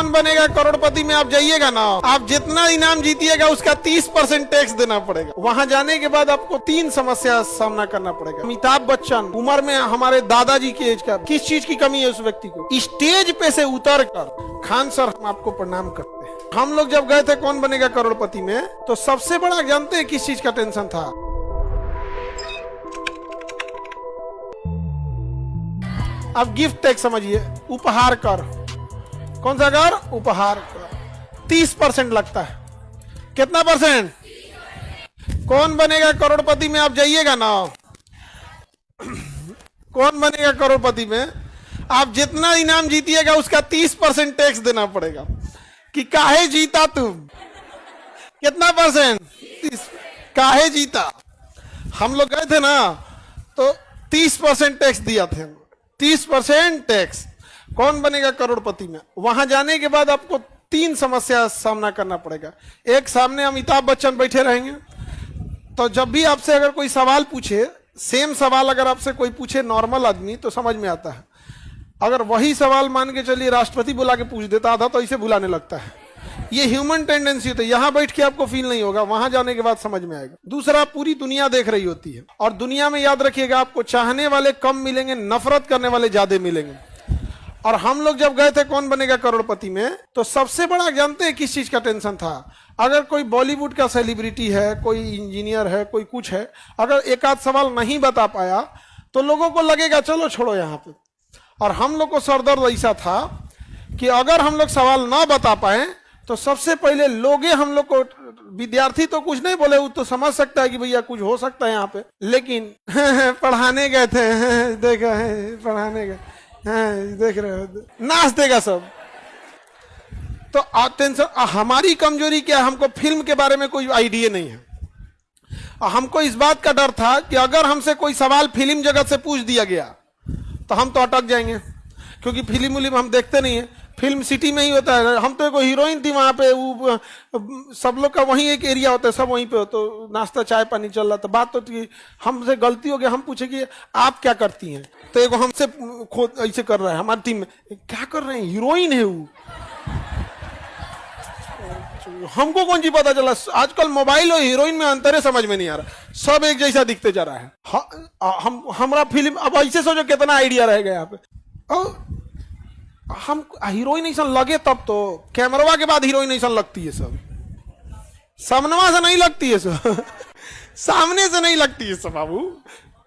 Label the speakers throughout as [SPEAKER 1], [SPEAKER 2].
[SPEAKER 1] कौन बनेगा करोड़पति में आप जाइएगा ना, आप जितना इनाम जीतिएगा उसका 30% टैक्स देना पड़ेगा। वहां जाने के बाद आपको 3 समस्या सामना करना पड़ेगा। अमिताभ बच्चन उम्र में हमारे दादाजी की एज का, किस चीज की कमी है उस व्यक्ति को? स्टेज पे से उतर कर, खान सर हम आपको प्रणाम करते हैं। हम लोग जब गए थे कौन बनेगा करोड़पति में, तो सबसे बड़ा जानते हैं किस चीज का टेंशन था? अब गिफ्ट टैक्स समझिए, उपहार कर, कौन सा कर? उपहार कर 30% लगता है। कितना परसेंट? कौन बनेगा करोड़पति में आप जाइएगा ना, कौन बनेगा करोड़पति में आप जितना इनाम जीतिएगा उसका 30% टैक्स देना पड़ेगा। कि काहे जीता तुम? कितना परसेंट? 30। काहे जीता? हम लोग गए थे ना तो 30% टैक्स दिया थे, 30% टैक्स। कौन बनेगा करोड़पति में, वहां जाने के बाद आपको 3 समस्या सामना करना पड़ेगा। एक, सामने अमिताभ बच्चन बैठे रहेंगे, तो जब भी आपसे अगर कोई सवाल पूछे, सेम सवाल अगर आपसे कोई पूछे नॉर्मल आदमी तो समझ में आता है। अगर वही सवाल मान के चलिए राष्ट्रपति बुला के पूछ देता था तो इसे बुलाने लगता है। ये ह्यूमन टेंडेंसी होती है। यहां बैठ के आपको फील नहीं होगा, वहां जाने के बाद समझ में आएगा। दूसरा, पूरी दुनिया देख रही होती है, और दुनिया में याद रखिएगा आपको चाहने वाले कम मिलेंगे, नफरत करने वाले ज्यादा मिलेंगे। और हम लोग जब गए थे कौन बनेगा करोड़पति में, तो सबसे बड़ा जानते हैं किस चीज का टेंशन था? अगर कोई बॉलीवुड का सेलिब्रिटी है, कोई इंजीनियर है, कोई कुछ है, अगर एक आध सवाल नहीं बता पाया तो लोगों को लगेगा चलो छोड़ो यहाँ पे। और हम लोग को सरदर्द ऐसा था कि अगर हम लोग सवाल ना बता पाए तो सबसे पहले लोगे हम लोग को, विद्यार्थी तो कुछ नहीं बोले, वो तो समझ सकता है कि भैया कुछ हो सकता है यहाँ पे, लेकिन पढ़ाने गए थे, देखा है पढ़ाने गए, देख रहे हो, नाच देगा सब। तो टेंशन, हमारी कमजोरी क्या है? हमको फिल्म के बारे में कोई आइडिया नहीं है। हमको इस बात का डर था कि अगर हमसे कोई सवाल फिल्म जगत से पूछ दिया गया तो हम तो अटक जाएंगे, क्योंकि फिल्म उलिम हम देखते नहीं है। फिल्म सिटी में ही होता है। हम तो एक हीरोइन थी वहां पे, वो सब लोग का वहीं एक एरिया होता है, सब वहीं पे हो, तो नाश्ता चाय पानी चल रहा था। बात तो थी, हमसे गलती हो गया, हम पूछे कि आप क्या करती हैं, तो एक हमसे ऐसे कर रहा है हमारी टीम में, क्या कर रहे हैं, हीरोइन है वो। हमको कौन सी पता चला? आजकल मोबाइल और हीरोइन में अंतर है, समझ में नहीं आ रहा, सब एक जैसा दिखते जा रहा है। हमारा फिल्म, अब ऐसे सोचो कितना आइडिया रहेगा यहाँ पे। और हम हीरोइन ऐसा लगे तब तो, कैमरवा के बाद हीरोइन ऐसा लगती है सब, सामनवा से नहीं लगती है सब, सामने से नहीं लगती है सब बाबू।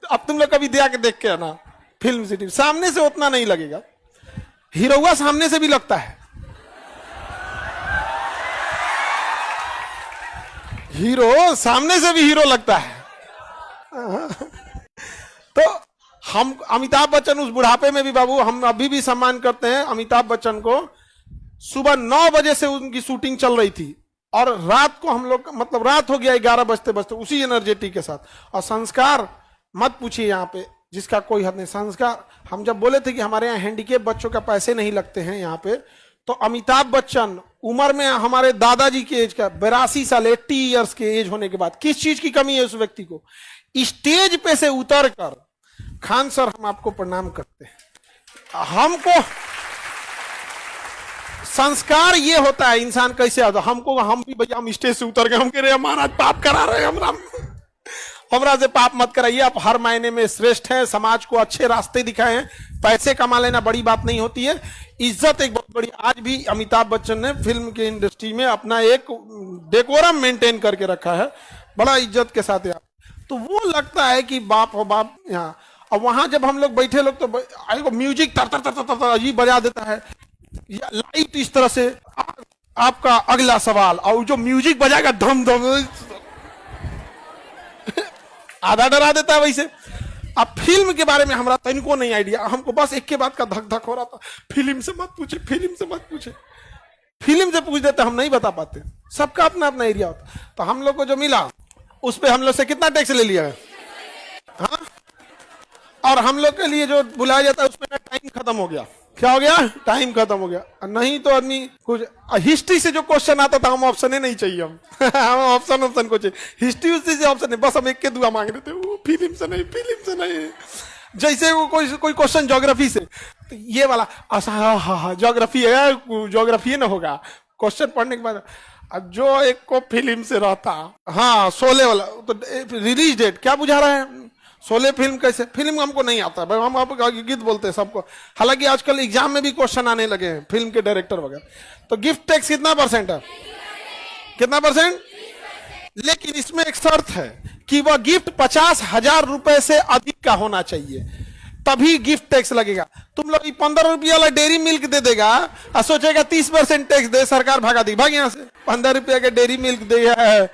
[SPEAKER 1] अब तुम लोग कभी देख के आना फिल्म सिटी, सामने से उतना नहीं लगेगा, हीरोवा सामने से भी लगता है, हीरो सामने से भी हीरो लगता है। तो हम अमिताभ बच्चन उस बुढ़ापे में भी बाबू, हम अभी भी सम्मान करते हैं अमिताभ बच्चन को। सुबह 9 बजे से उनकी शूटिंग चल रही थी, और रात को हम लोग, मतलब रात हो गया 11 बजते बजते उसी एनर्जेटिक के साथ। और संस्कार मत पूछिए यहाँ पे, जिसका कोई हद नहीं। संस्कार, हम जब बोले थे कि हमारे यहाँ हैंडीकेप बच्चों का पैसे नहीं लगते हैं यहाँ पे, तो अमिताभ बच्चन उम्र में हमारे दादाजी के एज का, 82 साल 80 ईयर्स के एज होने के बाद, किस चीज की कमी है उस व्यक्ति को? स्टेज पे से उतर कर, खान सर हम आपको प्रणाम करते हैं। हमको संस्कार ये होता है, इंसान कैसे आता, हमको, हम भी भैया हम स्टेज से उतर गए, हम कह रहे महाराज पाप करा रहे हैं, हमरा से पाप मत कराइए, आप हर मायने में श्रेष्ठ हैं, समाज को अच्छे रास्ते दिखाए हैं। पैसे कमा लेना बड़ी बात नहीं होती है, इज्जत एक बहुत बड़ी। आज भी अमिताभ बच्चन ने फिल्म की इंडस्ट्री में अपना एक डेकोरम मेंटेन करके रखा है, बड़ा इज्जत के साथ यहाँ। तो वो लगता है कि बाप हो बाप यहाँ। और वहां जब हम लोग बैठे लोग, तो म्यूजिक तर तर तर तर तर अजीब बजा देता है, लाइट इस तरह से, आपका अगला सवाल, और जो म्यूजिक बजाएगा धम धम, आधा डरा देता है वैसे। अब फिल्म के बारे में हमारा तनिको नहीं आइडिया, हमको बस एक के बाद का धक धक हो रहा था, फिल्म से मत पूछे, फिल्म से मत पूछे, फिल्म से पूछ देते, हम नहीं बता पाते, सबका अपना अपना एरिया होता। तो हम लोग को जो मिला उस पे हम लोग से कितना टैक्स ले लिया है, हाँ? और हम लोग के लिए जो बुलाया जाता है उसमें टाइम खत्म हो गया। क्या हो गया? टाइम खत्म हो गया। नहीं तो आदमी कुछ हिस्ट्री से जो क्वेश्चन आता था, हम ऑप्शन ही नहीं चाहिए, हम ऑप्शन को चाहिए। हिस्ट्री से ऑप्शन नहीं, बस हम एक के दुआ मांग रहे थे, वो फिल्म से नहीं, फिल्म से नहीं। जैसे वो कोई क्वेश्चन ज्योग्राफी से, तो ये वाला ज्योग्राफी है, ज्योग्राफी ना होगा क्वेश्चन पढ़ने के बाद। अब जो एक को फिल्म से रहता, हाँ शोले वाला, तो रिलीज डेट क्या बुझा रहा है, शोले फिल्म कैसे, फिल्म हमको नहीं आता भाई, हम आपको गीत बोलते हैं सबको। हालांकि आजकल एग्जाम में भी क्वेश्चन आने लगे हैं फिल्म के डायरेक्टर वगैरह। तो गिफ्ट टैक्स कितना परसेंट है, कितना परसेंट? लेकिन इसमें एक शर्त है कि वह गिफ्ट 50,000 रुपए से अधिक का होना चाहिए, तभी गिफ्ट टैक्स लगेगा। तुम लोग 15 रुपया वाला डेयरी मिल्क दे देगा और सोचेगा 30% टैक्स दे, सरकार भगा दी, भाग यहां से। 15 रुपया का डेयरी मिल्क दे